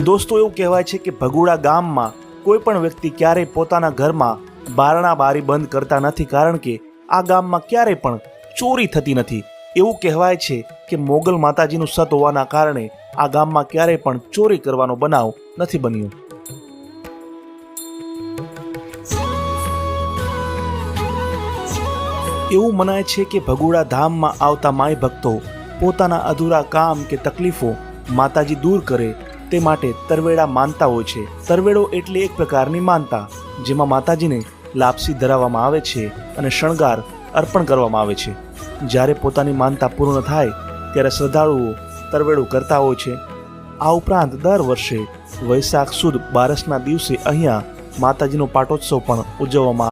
દોસ્તો, એવું કહેવાય છે કે ભગુડા ગામમાં કોઈ પણ વ્યક્તિ ક્યારેય પોતાના ઘરમાં બારણા બારી બંધ કરતા નથી, કારણ કે આ ગામમાં ક્યારેય પણ ચોરી થતી નથી. એવું કહેવાય છે કે મોગલ માતાજીનું સત હોવાના કારણે આ ગામમાં ક્યારેય પણ ચોરી કરવાનો બનાવ નથી બન્યો. એવું મનાય છે કે ભગુડા ધામમાં આવતા માઈ ભક્તો પોતાના અધૂરા કામ કે તકલીફો માતાજી દૂર કરે તે માટે તરવેડા માનતા હોય છે. તરવેડો એટલે એક પ્રકારની માનતા, જેમાં માતાજીને લાપસી ધરાવવામાં આવે છે અને શણગાર અર્પણ કરવામાં આવે છે. જ્યારે પોતાની માનતા પૂર્ણ થાય ત્યારે શ્રદ્ધાળુઓ તરવેડું કરતા હોય છે. આ ઉપરાંત દર વર્ષે વૈશાખ સુદ બારસના દિવસે અહીંયા માતાજીનો પાટોત્સવ પણ ઉજવવામાં